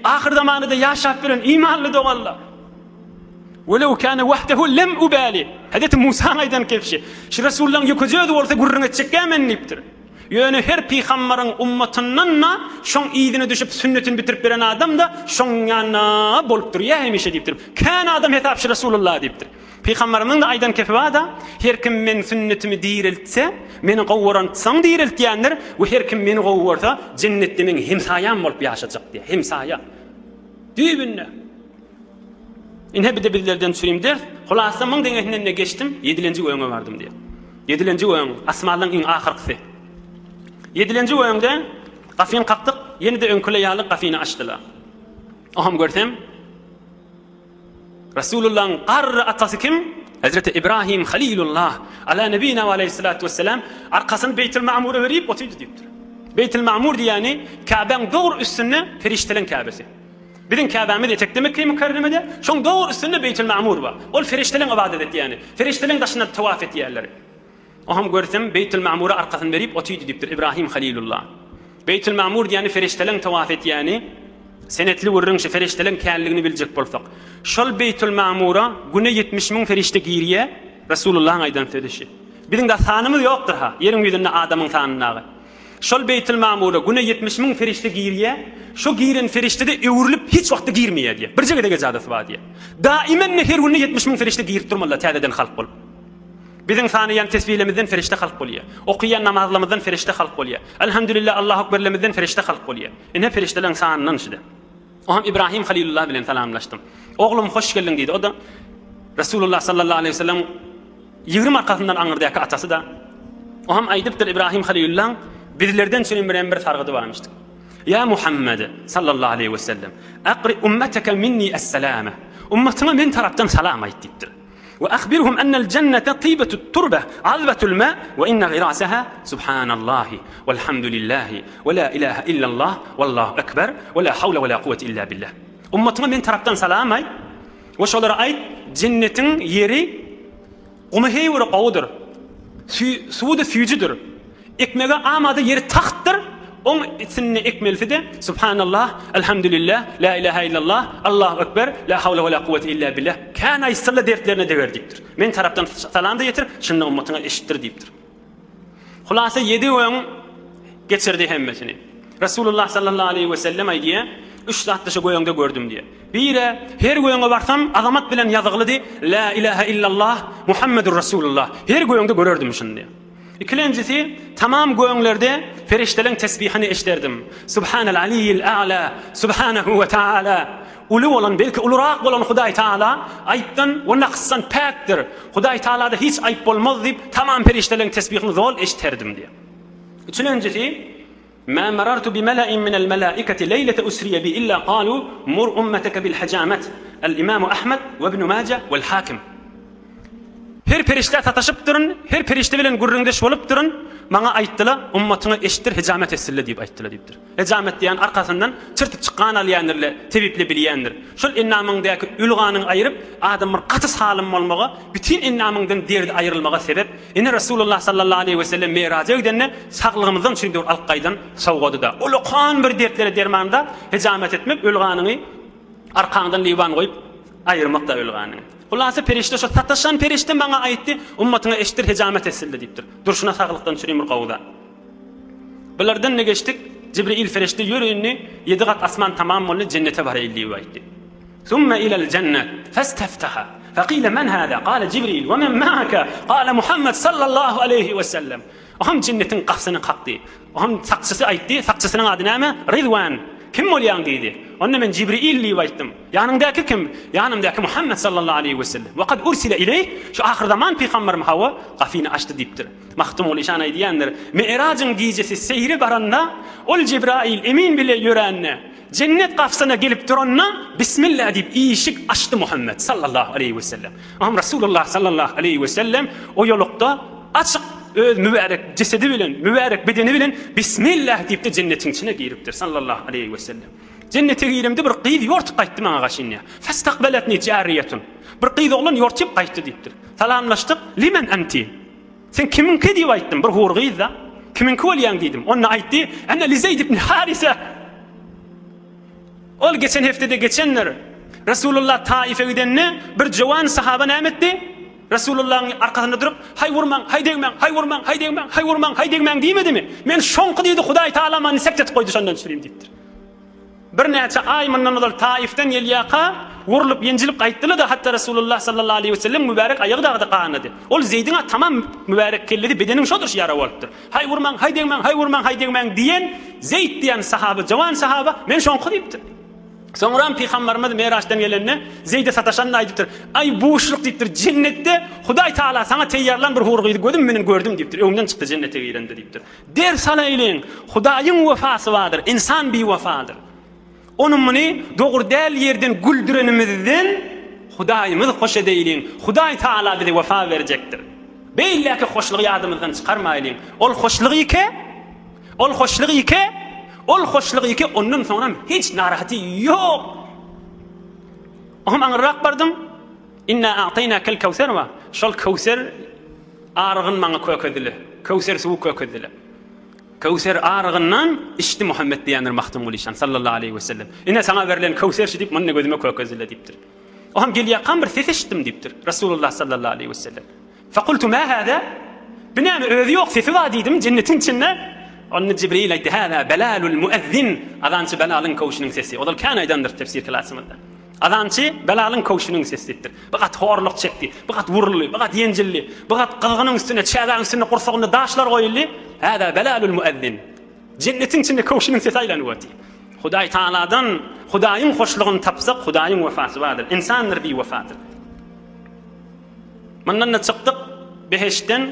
Ahir zamanında yaşap bilen imanlı doğallar. ولو كان وحده لم أبالي. Hazreti Musa aydan kefşi. Şu Resulullah'ın yokacağıdı olsa gurruna çekkemen niptir. Yani her peygamberin ummatından da şon iyidine düşüp sünnetini bitirip veren adam da şon yana boluptur. Ya hemişe deyiptir. Kan adam hetapşı Resulullah deyiptir. Peygamberinin de aydan kefi var da her kim men sünnetimi diriltse, meni qovvarantsam diriltyenler ve her kim meni qovvarsa cennette men hemsayam bolup yaşayacak diye. Hemsaya. Dübünne. İnhe bir de billerden süreyim der. Hulasa mın denetinden ne geçtim? 7. oyuna vardım diye. 7. oyun asmalın en ahirkisi. 7. oyunda kafin kalktık. Yeni de önküle yağlı kafini açtılar. Oham görsem Resulullah'ın qarr atası kim? Hazreti İbrahim Halilullah ala nebina ve aleyhissalatu vesselam arkasını Beytül Ma'mur'a verip otuydu deyiptir. Beytül Ma'mur yani Kabe'nin doğru üstüne feriştelerin Kabe'si. Bizim Kabe'miz etekte Mekke-i Mükerreme'de şon doğru üstünde Beytül Ma'mur var. Ol feriştelerin ibadet etti yani. Feriştelerin taşına tavaf etti yerleri. Oham görsem Beytül Ma'mur'a arkasını verip otuydu deyiptir İbrahim Halilullah. Beytül Ma'mur yani feriştelerin tavaf etti yani. Senetli vurrun şu feriştelerin kâlligini bilecek bolsak. Şol Beytül Ma'mur'a güne 70 bin ferişte giriye Resulullah'ın aydan ferişi. Bizim de sanımız yoktur ha. Yerin yüzünde adamın sanınağı. Şol Beytül Ma'mur'a güne 70 bin ferişte giriye, şu giren ferişte de öwürülüp hiç vakti girmeye diye. Bir jegede gezadısı var diye. Daimen her günne 70 bin ferişte girip durmalı tədeden halk bolup. Bizim saniyen tesbihlemizden ferişte halk boluyor. Okuyan namazlamızdan ferişte halk boluyor. Elhamdülillah Allahu Ekber'lemizden ferişte halk boluyor. Ne feriştelerin sanından şide. Oham İbrahim Halilullah bilen selamlaştım. Oğlum hoş geldin dedi. O da Resulullah sallallahu aleyhi ve sellem 20 arkasından anırdayak atası da. Oham aydıptır İbrahim Halilullah bizlerden sürünmeren bir targıdı varmıştı. Ya Muhammed sallallahu aleyhi ve sellem akri ummeteke minni es-selame. Ummetime men taraftan salam aytdiptir. وأخبرهم أن الجنة طيبة التربة عذبة الماء وإن غراسها سبحان الله والحمد لله ولا إله إلا الله والله أكبر ولا حول ولا قوة إلا بالله. أمتنا من تربتن سلامي وشو رأيت جنة يري ومهي ورقودر سود فيجدر إكمل آماد يري تختر سن إكمل فده سبحان الله الحمد لله لا إله إلا الله الله أكبر لا حول ولا قوة إلا بالله كان يصلى ديرتلرنا دير ديبتر من تربتن سلام ديتر شنو أمتنا إشتر ديبتر خلاصة يدي وين geçer de hemmesini. Resulullah sallallahu aleyhi ve sellem aydiye 3 saatte şu goyonda gördüm diye. Bire her goyonga barsam azamat bilen yazıqlı di la ilahe illallah Muhammedur Resulullah. Her goyonda görürdüm şunu diye. İkincisi tamam goyonlarda feriştelerin tesbihini eşderdim. Subhanal aliyyil a'la subhanahu ve taala. Ulu olan belki uluraq olan Huday Taala ayıptan ve naqsan pakdir. Huday Taala'da hiç ayıp olmaz deyip tamam feriştelerin tesbihini zol eşderdim diye. Üçüncüsü ما مررت بملأ من الملائكة ليلة أسري بي إلا قالوا مر أمتك بالحجامة الإمام أحمد وابن ماجه والحاكم. Her perişte tatashıp durun, her perişte bilen gurrundeş olup durun, bana ayttılar, ummatına eşittir hicamet etsinler deyip ayttılar deyiptir. Hicamet diyen arkasından çırtıp çıkan alayanlarla tebiple biliyendir. Şol innamındaki ülganın ayırıp adamın katı halim olmağı, bütün innamından derdi ayrılmağa sebep. Yine Resulullah sallallahu aleyhi ve sellem meyraca gidenne sağlığımızdan şimdi alqaydan savgadı da. Uluqan bir dertlere dermanında hicamet etmek ülganını arkandan livan koyup ayırmak da ülganını. Hulası perişte şu tataşan perişte bana aytti ummatına eşittir hicamet etsildi deyiptir. Durşuna sağlıktan süreyim qavda. Bulardan ne geçtik? Cibril ferişte yürüyünni 7 kat asman tamam oldu cennete var illiği aytti. Thumma ilal cennet fastaftaha. فقيل من هذا؟ قال جبريل ومن معك؟ قال محمد صلى الله عليه وسلم. Oham cennetin qapısını qaqqdı. Oham saqçısı aytti, saqçısının adı näme? Ridwan. Kim olyan dedi. Onunla ben Cibril aytdım. Yanındaki kim? Yanımdaki Muhammed sallallahu aleyhi ve sellem. Ve kad ursile ileyh. Şu ahir zaman peygamberim hava qafini açtı deyiptir. Mahtum ol işan aydiyandır. Mi'racın gecesi seyri baranda ol Cibril emin bile yörenne. Cennet qapısına gelip duranna Bismillah deyip iyişik açtı Muhammed sallallahu aleyhi ve sellem. Aham Resulullah sallallahu aleyhi ve sellem o yolukta açık öz mübarek cesedi bilen, mübarek bedeni bilen Bismillah deyip de cennetin içine giriptir sallallahu aleyhi ve sellem. Cennete girimde bir qıydı yort qaytdı bana qaşinya. Fastaqbalatni cariyetun. Bir qıydı olan yortip qaytdı deyiptir. Salamlaştık. Limen anti? Sen kiminki deyip aytdım. Bir hur qıydı. Kiminki olyan dedim. Ona aytdı. Ana li Zeyd ibn Harisa. Ol geçen heftede geçenler Resulullah Taif'e gidenne bir cavan sahaba nämetdi. Resulullah'ın arkasında durup hay vurman, hay degmen, hay vurman, hay degmen, hay vurman, hay degmen diýmedi mi? Men şoňky diýdi Hudaý Taala mani septet koydu şondan süreyim diýipdir. Bir näçe ay mundan ol Taif'ten Yelyaqa vurulup yenjilip qaytdylar da hatta Resulullah sallallahu aleyhi ve sellem mübarek aýagy dağda qanady. Ol Zeydin tamam mübarek kelledi bedenin şodur yara bolupdyr. Hay vurman, hay degmen, hay vurman, hay degmen diýen Zeyd diýen sahaba, cawan sahaba men şoňky diýipdir. Sonra Peygamberimiz Meraç'tan gelenne Zeyd'e sataşan aydıptır. Ay boşluk deyiptir. Cennette Huday Taala sana teyyarlan bir hurgıydı gördüm menen gördüm deyiptir. Öňden çykdy cennete girende deyiptir. Der salaylyň Hudaýyň wefasy vardır. İnsan bir wefadır. Onun meni dogry däl yerden güldürenimizden Hudaýymyz hoş edeýliň. Hudaý Taala bize wefa berjekdir. Beýleki hoşlygy ýadymyzdan çykarmaýlyň. Ol hoşlygy ike, ol hoşlygy ike ol hoşlygy ki ondan sonra hiç narahaty yok. Oham aňyrak bardım. Inna a'taynakal kawsar wa şol kawsar arğyn maňa kökedili. Kawsar suw kökedili. Kawsar arğyndan içdi Muhammed diýenler mahtum bolýan sallallahu aleyhi we sellem. Ine sana berilen kawsar şidip menne gözüme kökezili diýipdir. Oham gelýär bir ses eşitdim diýipdir Resulullah sallallahu aleyhi we sellem. Faqultu ma hada? Binäme özi ýok sesi var diýdim cennetin içinde. Onun Cibril aytdı, "Hâzâ belâlul muezzin." Azançı belalın kavuşunun sesi. O da kanaydandır tefsir klasymynda. Azançı belalın kavuşunun sesidir. Bigat horluk çekdi, bigat vurully, bigat yenjilli, bigat qılgynyň üstüne, çägäň üstüne qursagyny daşlar goýully. Hâzâ belâlul muezzin. Cennetin içinde kavuşunun sesi aýlanyp Hudaý Taala'dan Hudaýyň hoşlugyny tapsak, Hudaýyň wefasy bardyr. İnsanlar bir wefadyr. Mandan çykdyk beheşten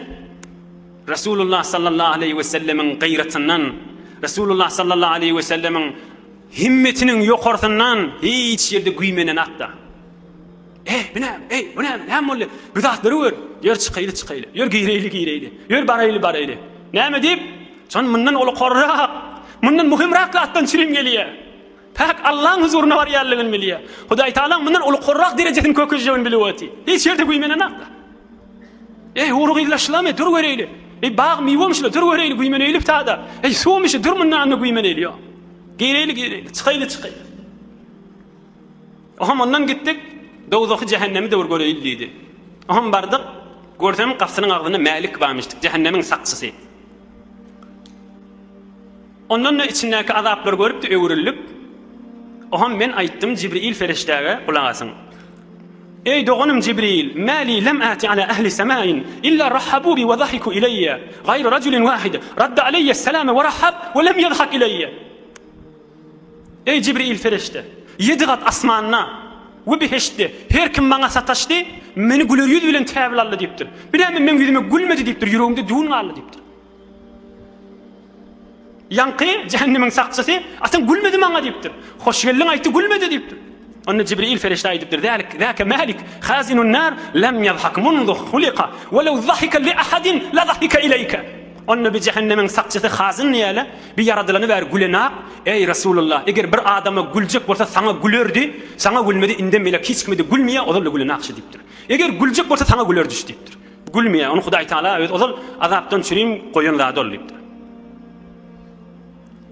Resulullah sallallahu aleyhi ve sellemin gayretinden, Resulullah sallallahu aleyhi ve sellemin himmetinin yokartından hiç yerde güymenen akta. Binem, binem, hem olle. Güzat durur. Yer çıkaylı. Yer giyreyle. Yer baraylı. Näme deyip? Son mundan ol qorrak. Mundan muhimrak attan çirim geliyor. Pak Allah'ın huzuruna var yerliğin biliyor. Hudaý Taala mundan ol qorrak derejetin kököjegin bilýärdi. Hiç yerde güýmenen akda. Uruq ilaşlamy, dur göreýli. Bağ miwomşla dur göreýli güýmen eýlip taada. Suwmyşy dur mundan güýmen eýliyor. Giyreyle. Çıkaylı. Oham ondan gittik. Dowzaky cehennemi döwür göreýil diýdi. Oham bardyk. Görsem gapsynyň agdyna Malik barmyşdyk. Cehennemiň sakçysy. Ondan da içindäki azaplar görüp de öwrülüp. Oham men aýtdym Jibril feriştäge kulak asyn. Ey doganım Jibril, mali lem ati ala ahli semain illa rahabu bi ve zahiku ilayya. Gayr rajulin wahid radda alayya as-salam ve rahab ve lem yadhhak ilayya. Ey Jibril ferişte, 7 gat asmanna ve beheşte her kim bana sataşdy, meni güler yüz bilen täbil aldy diýipdir. Bilemem men yüzüme gülmedi diýipdir, yüreğimde düğün aldy diýipdir. Yankı cehennemiň sakçysy, "Asan gülmedi maňa" diýipdir. "Hoş geldin" aýtdy, gülmedi diýipdir. Onda Jibril ferişte aýdypdyr. "Zaka Malik, khazinun nar lam yadhhak mundu khuliqa, ve law dhahika li ahadin la dhahika ilayka." Onda bir cehennemiň sakçysy hazin ýaly, bir yaradylany ber gülenak. "Ey Rasulullah, eger bir adama güljek bolsa sana gülerdi, sana gülmedi, inde melek hiç kimde gülmeýär, ozal gülenakçy" diýipdir. "Eger güljek bolsa sana gülerdi" diýipdir. Gülmeýär, onu Hudaý Taala ozal azapdan çyryň goýanlady diýipdir.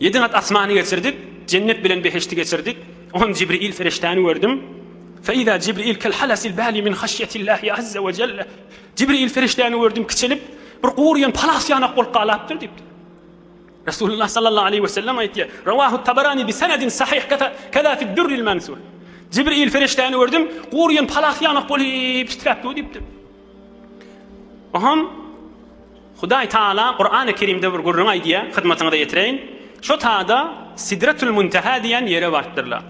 7 gat asmany geçirdik, cennet bilen beheşti geçirdik. On Jibril feriştäni gördüm. Fe iza Jibril kel halasil bali min haşyetillahi azza ve celle. Jibril feriştäni gördüm, kiçilip bir quryan palas yanak bolup galapdyr diýipdi. Rasulullah sallallahu aleyhi ve sellem aýtdy. Rawahu Tabarani bi sanadin sahih kaza fi durril mansur. Jibril feriştäni gördüm, quryan palas yanak bolup titrapdy diýipdi. Oham Hudaý Taala Qur'an-ı Kerimde bir gurrun aýdýa, hyzmatyňyza ýetireýin. Şu taada Sidratul Muntaha diyen yere vartdırlar.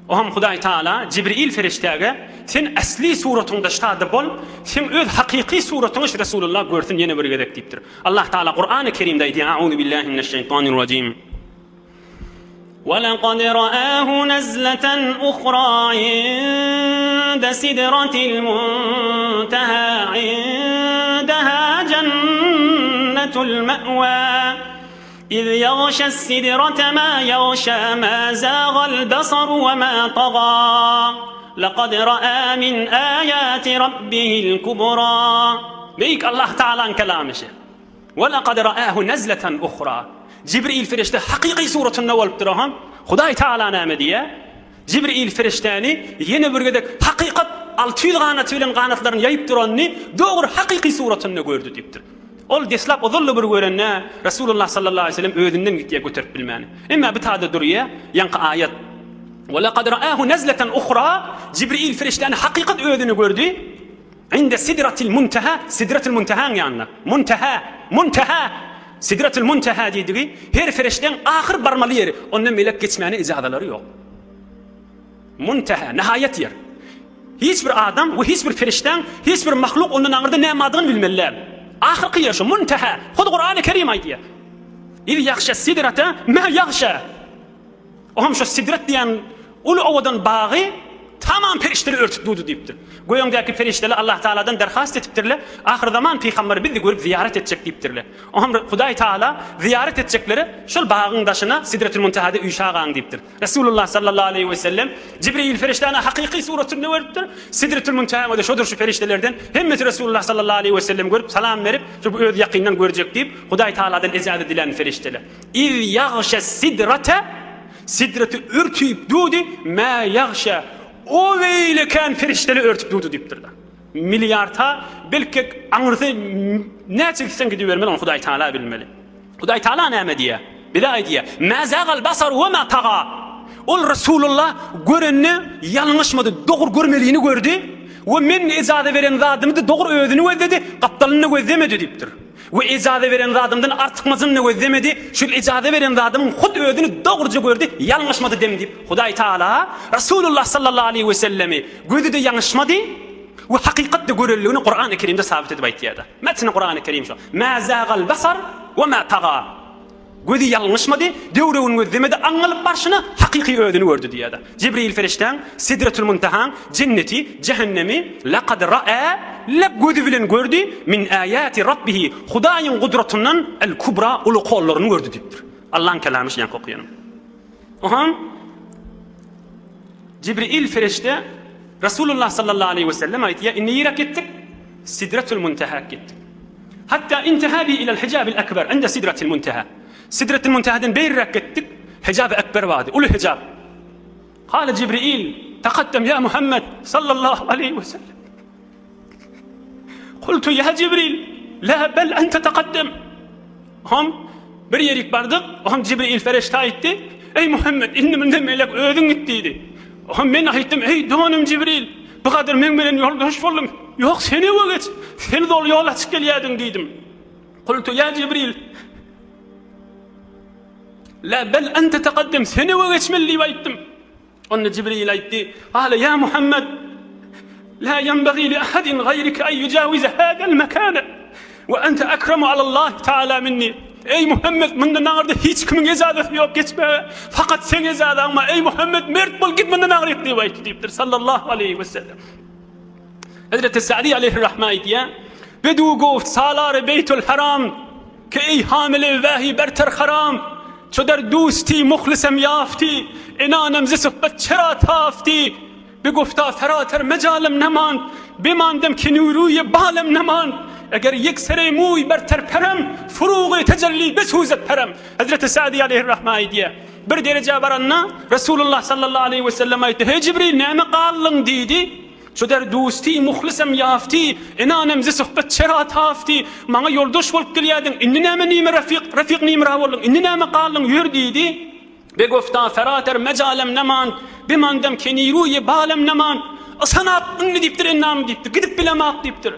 Oham Hudaý Taala Jibril feriştäge sen asli suratyňda ştada bol, sen öz hakyky suratyňy Rasulullah görsün ýene bir gedek diýipdir. Allah Taala Qur'an-ı Kerimde aýdy: "A'udhu billahi mineşşeytanirracim. وَلَقَدْ رَآهُ نَزْلَةً أُخْرَى عِندَ سِدْرَةِ الْمُنْتَهَى عِندَهَا جَنَّةُ الْمَأْوَى إِذْ يَغْشَى السِّدْرَةَ مَا يَغْشَى مَا زَاغَ الْبَصَرُ وَمَا طَغَى لَقَدْ رَآى مِنْ آيَاتِ رَبِّهِ الْكُبْرَى." Beyik Allah Taala'nın kelamışı. وَلَقَدْ رَآهُ نَزْلَةً أُخْرَى. Jibril ferişte haqiqi suratında bolup durhan. Hudaý Taala näme diýär? Jibril feriştäni ýene bir gedek haqiqat 600 ganat bilen ganatlaryny ýaýyp duranyny dogry haqiqi suratynda gördü diýipdir. Ol deslap ozully bir görenne Rasulullah sallallahu aleyhi ve sellem öýünden gitýär göterip bilmäni. Emma bu taada durýar ýanky ayat. وَلَقَدْ رَآهُ نَزْلَةً أُخْرَى. Jibril feriştäni haqiqat öýüdüni gördü. Inde sidratil muntaha, sidratil muntaha ýanyna. Muntaha. Sidratul Muntaha diýdi. Her ferişden ahir barmaly ýeri. Ondan melek geçmäni ijazalary ýok. Muntaha, nihayet yer. Hiç bir adam we hiç bir ferişden, hiç bir mahluk ondan aňyrda näme adyny bilmeler. Ahirki yer şu muntaha. Hud Qur'an-ı Kerim aýdýar. "İz yaghşa sidrata ma yaghşa." Oham şu sidrat diýen ulu owadan bagy tamam ferişleri örtüp durdu diýipdir. Goýaňdaky ferişleri Allah Taala'dan derhast etipdirler. Ahir zaman peýgamberi bizi görüp ziyaret etjek diýipdirler. Oham Hudaý Taala ziyaret etjekleri şol bagyň daşyna Sidratul Muntahada üýşagan diýipdir. Rasulullah sallallahu aleyhi ve sellem Jibril feriştäni haqiqi suratyny görüpdir. Sidratul Muntaha da şodur şu feriştelerden hemmeti Rasulullah sallallahu aleyhi ve sellem görüp salam berip şu öz ýakyndan görjek diýip Hudaý Taala'dan ejazet edilen ferişteler. "İz yaghşa sidrata" Sidraty örtüp durdy, "ma yaghşa" o weýle kan ferişteli örtüp durdu diýipdirler. Milyarta belki aňyrty näçe gitsen gidip bermeli, onu Hudaý Taala bilmeli. Hudaý Taala näme diýär? Bila aýdýar: "Ma zagal basar we ma taga." Ol Rasulullah görenni ýalňyşmady, dogry görmeliğini gördü we men ijazat beren zadymy dogry özüni gözledi, gapdalyny gözlemedi diýipdir. We ijazat beren zadymdan artykmazyny gözlemedi, şu ijazat beren zadymyň hud özüni dogryja gördü, ýalňyşmady dem diýip Hudaý Taala Rasulullah sallallahu aleyhi ve sellemi gözüde ýalňyşmady we haqiqatda görelligini Qur'an-ı Kerimde sabit edip aýtýar. Metni Qur'an-ı Kerim şu: "Ma zagal basar we ma taga." Gözi ýalňyşmady, döwrewini gözlemedi, aňalyp barşyna hakyky ödüni gördü diýär. Jibril feriştäň Sidratul Muntaha, jenneti, cehennemi laqad ra'a lab gözi bilen gördü min ayati rabbih. Hudaýyň gudratynyň el-kubra ulu gollaryny gördü diýipdir. Allah'ın kelamı şeýle okuýanym. Ohan Jibril ferişte Resulullah sallallahu aleyhi ve sellem aýtdy: "Inni rakettik Sidratul Muntaha gittik. Hatta intaha bi ila al-hijab al-akbar inda Sidratul Muntaha." Sidratul Muntaha'dan beýrek gittik. Hijab-ı ekber wady, ulu hijab. Qala Jibril: "Taqaddam ya Muhammed sallallahu aleyhi ve sellem." Qultu ya Jibril: "La bal anta taqaddam." Hom bir ýerik bardyk. Hom Jibril ferişte aýtdy: "Ey Muhammed, inni mende melek ödüň gitdi." Hom men aýtdym: "Ey doganym Jibril, bu kadar men bilen ýoldaş boldum. Ýok, seni wagt, seni dol ýol açyp gelýärdiň" diýdim. Qultu ya Jibril: "La bel ente taqaddam, seni geçmeli aýtdym." Onda Jibril aýtdy: "Ala ya Muhammed, la yenbaghi li ahadin gayrika an yujawiza hada al-makana wa anta akramu ala Allah Taala minni." Ey Muhammed, bundan aňyrda hiç kimin ezazaty ýok, geçme. Fakat sen ezadaňma. Ey Muhammed, mert bol, git bundan aňyryk diýip aýtdy diýipdir sallallahu aleyhi ve sellem. Hazreti Sa'di aleyhi rahma aýtdy: "Bedu goft salary Beytul Haram, ki ey hamile vahi berter haram. Çodar dosti muhlisem yafti, inanam ze sohbet çera tafti. Be gofta ferater mecalem neman, bimandem ki nuruye balem neman. Eger yek sere muy berter perem, furuğu tecelli besuzet perem." Hazreti Sa'di aleyhi rahma aýtdy: "Bir derece baranna Resulullah sallallahu aleyhi ve sellem aýtdy: "Hey Jibril, näme gallyň?" diýdi. Çodar dosti muhlisem yafti, inanam ze sohbet çera tafti. Maňa ýoldaş bolup gelýärdiň. Inni näme nime rafiq nime boldyň. Inni näme gallyň ýür diýdi. Be gofta ferater mecalem neman, bimandem keniruye balem neman. Sanat inni diýipdir, ennam diýipdir. Gidip bilemak diýipdir.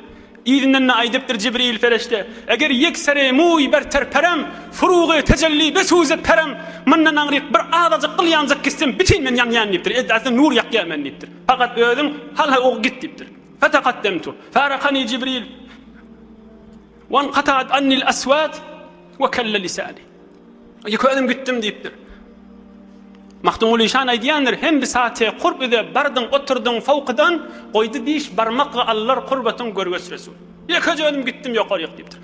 İzinden aýdypdyr Jibril ferişte: "Eger yeksere muy berter perem, furuğu tecelli besuzet perem, mandan aňryk bir adaja qılýanjak gitsem bitin men ýan diýipdir. Edasy nur ýakýar men diýipdir. Fakat özüm hala o git diýipdir. Fataqaddamtu, faraqani Jibril, wa anqata'at anni al-aswat wa kalla lisani." Ýeködüm gitdim diýipdir. Mahdumul İşan aýdýandyr: "Hem bir saate qurb ede bardyň, oturdyň fawqydan, goýdy diş barmakga allar qurbatyň görgüs Resul. Ýeködüm gitdim ýokaryk" diýipdir.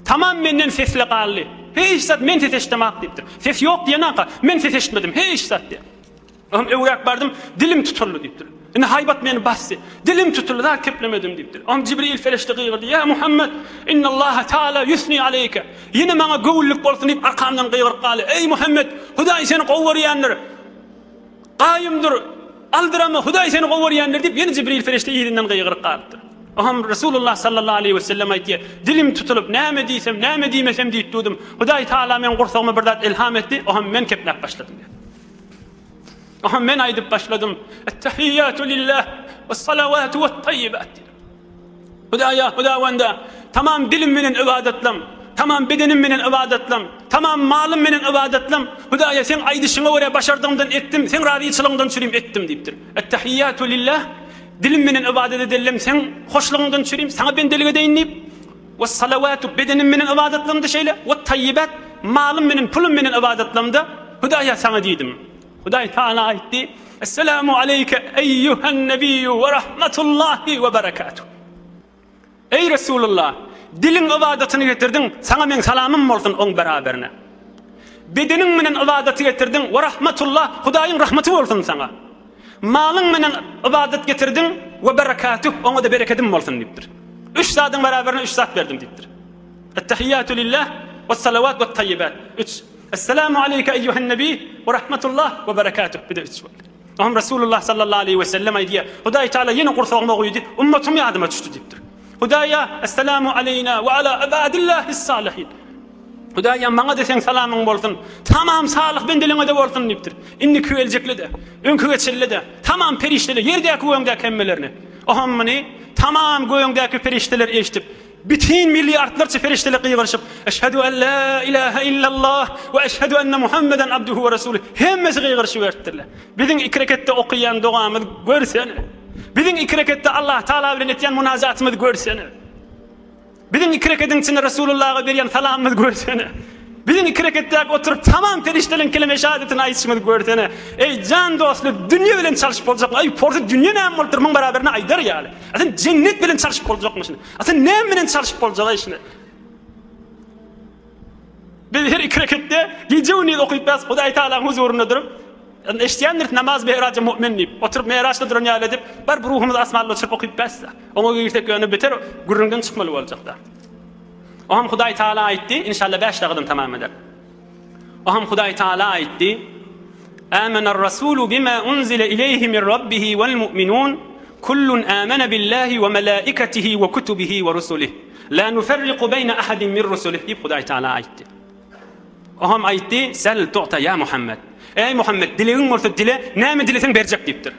Tamam menden sesli gally. Hiç zat men teteşdemak diýipdir. Ses ýok diýenaka, men teteşmedim hiç zat diýip. Hem ewrak bardım, dilim tutuldy diýipdir. Ine haybat meni bassy. Dilim tutuldy da keplemedim diýipdir. Am Jibril ferişte gıýgyrdy: "Ya Muhammed, inna Allah Taala yusni aleyke." Ýene maňa gowullyk bolsun diýip arkamdan gıýgyryp galy: "Ey Muhammed, Hudaý seni gowwarýandyr. Qaýymdyr, aldyrama, Hudaý seni gowwarýandyr" diýip ýene Jibril ferişte ýerinden gıýgyryp galypdyr. Aham Resulullah sallallahu aleyhi ve sellem aýtdy: "Dilim tutulup näme diýsem, näme diýmesem diýipdim. Hudaý Taala men gursagyma bir zat ilham etdi, aham men kepläp başladym." Aham men aýdyp başladym: "Ettehiyyatu lillah was-salavatu wat-tayyibat." Hudaýa, Hudaýwanda tamam dilim menen ibadetlam, tamam bedenim menen ibadetlam, tamam malym menen ibadetlam. Hudaýa sen aýdyşyňa görä başardyňdan etdim, sen razyçylygyňdan çürüm etdim diýipdir. Ettehiyyatu lillah, dilim menen ibadet edelim, sen hoşlugyňdan çürüm, sana ben delige deýin diýip. Was-salavatu, bedenim menen ibadetlamda şeýle, wat-tayyibat, malym menen, pulum menen ibadetlamda Hudaýa sana diýdim. Hudaý Taala aýtdy: "Esselamu aleyke eyyuhen nebiyyu ve rahmetullahi ve berekatuh." Ey Resulullah, dilin ibadetini getirdiň, sana men salamym bolsun oň beraberine. Bedenin menen ibadeti getirdiň, ve rahmetullah, Hudaýyň rahmeti bolsun sana. Malyň menen ibadet getirdiň, ve berekatuh, oňa da bereketim bolsun diýipdir. Üç zadyň beraberine üç zat berdim diýipdir. Ettehiyyatu lillah was-salavat wat-tayyibat. Üç. Esselamu aleyke eyyuhen nebi ve rahmetullah ve berekatuh. Bir de üç var. Aham Resulullah sallallahu aleyhi ve sellem aýdy: "Hudaý Taala ýene gursagyma goýdy, ummatymy ýadyma düşdi" diýipdir. Hudaýa, "Esselamu aleyna ve ala ibadillahis salihin." Hudaýa maňa desen salamyň bolsun. Tamam salyk ben diline de bolsun diýipdir. Inni küweljekle de, öňkü geçelle de, tamam periştele, ýerdäki göňdäki hemmelerini. Ohammyny tamam göňdäki perişteler eşitip, bütün milyardlarca ferişteler gıygırışıp, "Eşhedü en la ilahe illallah ve eşhedü enne Muhammeden abduhu ve resulü." Hemmesi gıygırışıp verttirler. Bizim iki rekette okuyan duamızı görsene. Bizim iki rekette Allah Taala bilen etýän münazatymyzy görsene. Bizim iki reketin içinde Resulullah'a berýän salamymyzy görsene. Bizim 2 reketde oturup tamam periştelen kelime şehadetini aytışmadık görsene. Ey can dostlu dünya bilen çalışıp olacak. Ay portu dünya ne bolturmun beraberine aydar yani. Aslında cennet bilen çalışıp olacakmışsın. Aslında ne bilen çalışıp olacak işine. Biz her 2 rekette gece onu okuyup bas Hudaý Taala huzurunda durup eşdiýändir namaz beýraja mümin diýip oturup meýraşda duran ýaly edip bir ruhumyz asmanly oturup okuyup bassa. Oňa girtek ýöne beter güründen çykmaly boljaklar. Oham Hudaý Taala aýtdy, inşallah 5 dagadan tamam eder. Oham Hudaý Taala aýtdy: "Âmenar-rasûlu bima unzila ileyhi min rabbihi vel mu'minun kullun âmena billahi ve melâikatihi ve kutubihi ve rusulihi la nuferriqu beyne ahadin min rusulihi." diýip Hudaý Taala aýtdy. Oham aýtdy: "Sel tu'ta ya Muhammed." Ey Muhammed, dileğin bolsa dile, näme dilesen berjek diýipdir.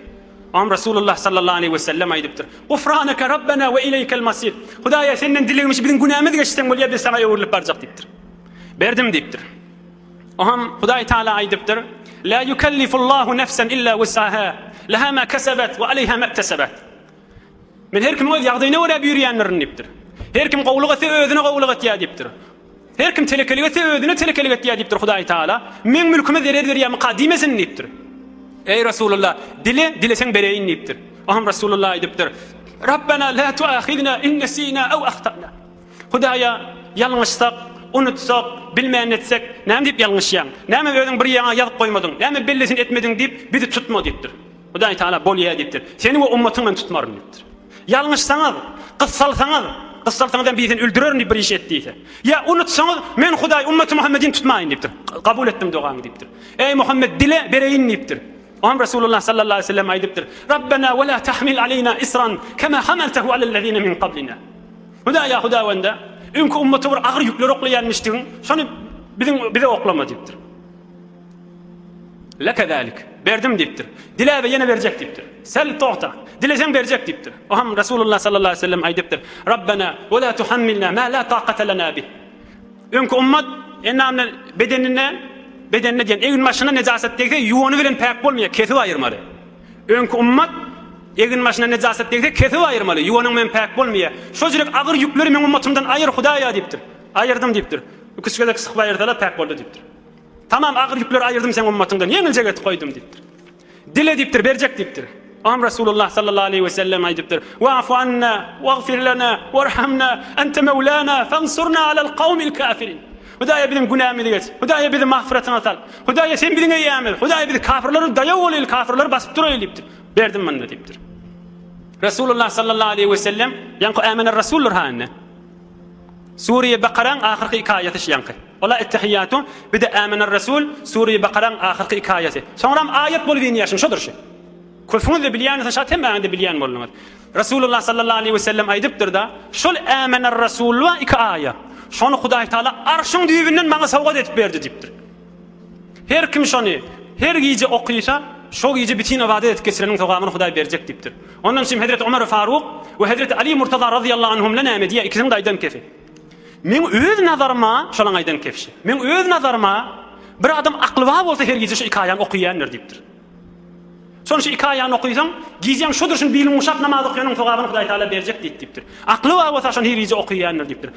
Am Rasulullah sallallahu aleyhi ve sellem aýdypdyr. "Gufranaka rabbana ve ileykel masir." Hudaýa senden dilegimiz bilen günämiz geçsen bolýar, biz sana ýöwürlüp barjak diýipdir. Berdim diýipdir. Oham Hudaý Taala aýdypdyr: "La yukellifullahu nefsen illa wus'aha, laha ma kasabat ve aleyha ma iktasabat." Men her kim öz ýagdaýyna görä ýürýänlerini diýipdir. Her kim gowluk etse özüne gowluk etýär diýipdir. Her kim telekelik etse özüne telekelik etýär diýipdir Hudaý Taala. Men mülküme zerer berýärmi qadimesin diýipdir. Ey Rasulullah, dilesen bereyin diýipdir. Aham Rasulullah aýdypdyr: "Rabbana la tu'akhidna in nesina aw akhtana." Hudaýa ýalňyşsak, unutsak, bilmän etsek, näme diýip ýalňyşýan? Näme özüň bir ýaňa ýazyp goýmadyň? Näme bellesin etmediň diýip bizi tutma diýipdir. Hudaý Taala bolýa diýipdir. Seni we ummatyňdan tutmarym diýipdir. Ýalňyşsaňyz, qyssalsaňyz bizi öldürürüm diýip bir iş etdiýse. Ya unutsaňyz, men Hudaý ummaty Muhammedin tutmaýyn diýipdir. Kabul etdim dogaňy diýipdir. Ey Muhammed, dile bereyin diýipdir. Oham Rasulullah sallallahu aleyhi ve sellem aýdypdyr: "Rabbana ve la tahmil aleyna isran kema hamaltahu alellezina min qablina." Hudaýa Hudaýwanda öňkü ummaty bir agyr ýükler oklaýanmyşdyň, şonu bize oklama diýipdir. "Lekazalik." Berdim diýipdir. Dilebe ýene berjek diýipdir. "Sel tu'ta." Dilesen berjek diýipdir. Oham Rasulullah sallallahu aleyhi ve sellem aýdypdyr: "Rabbana ve la tuhammilna ma la taqata lana bih." Öňkü ummat enamny bedenine diýen egin maşyna nejasat degse ýuwany bilen päk bolmaýar, kesip aýyrmaly. Öňkü ummat egin maşyna nejasat degse kesip aýyrmaly, ýuwanyň bilen päk bolmaýar. Şo jurek agyr ýükleri men ummatymdan aýyr Hudaýa diýipdir. Aýyrdım diýipdir. Ikisige sıkyp aýyrdylar, päk boldy diýipdir. Tamam, agyr ýükleri aýyrdım sen ummatymdan, ýeňilje getip goýdum diýipdir. Dile diýipdir, berjek diýipdir. Aham Rasulullah sallallahu aleyhi ve sellem aýdypdyr: "Wa'fu anna, waghfir lana, warhamna, ente mevlana, fansurna alal qawmil kafirin." Hudaýa bizim günämizi geç. Hudaýa bizim magfiretini atal. Hudaýa sen biziňe ýamel. Hudaýa bizi kafirlary daýa bolyl, kafirler basyp durýar diýipdir. Berdim men diýipdir. Rasulullah sallallahu aleyhi ve sellem ýanky amener rasullar hanne. Suriye Bakaraň ahyrky 2 aýaty ýanky. Ola ettehiyatu bir de amener rasul Suriye Bakaraň ahyrky 2 aýaty. Soňram aýat bolup ýaşyn şodur şu. Kulfuňyz bilýän şat hemme de bilýän bolmaly. Rasulullah sallallahu aleyhi ve sellem aýdypdyr da, şol amener rasul we 2 aýat. Şonu Hudaý Taala arşyň düýbinden maňa sowgat etip berdi diýipdir. Her kim şonu her gije okuysa, şo gije bitine wada etip geçireniň sowgatyny Hudaý berjek diýipdir. Ondan soň Hazrat Umar Faruq we Hazrat Ali Murtaza radiyallahu anhum lana mediýe ikisini de aýdan kefi. Men öz nazarıma şolaň aýdan kefşi. Men öz nazarıma bir adam akly bar bolsa her gije şu 2 aýany okuýanlar diýipdir. Sonuç 2 aýany okuýsaň, gijeň şudur şun bilim uşak namaz okuýanyň sowgatyny Hudaý Taala berjek diýipdir. Akly bar bolsa şonu her gije okuýanlar diýipdir.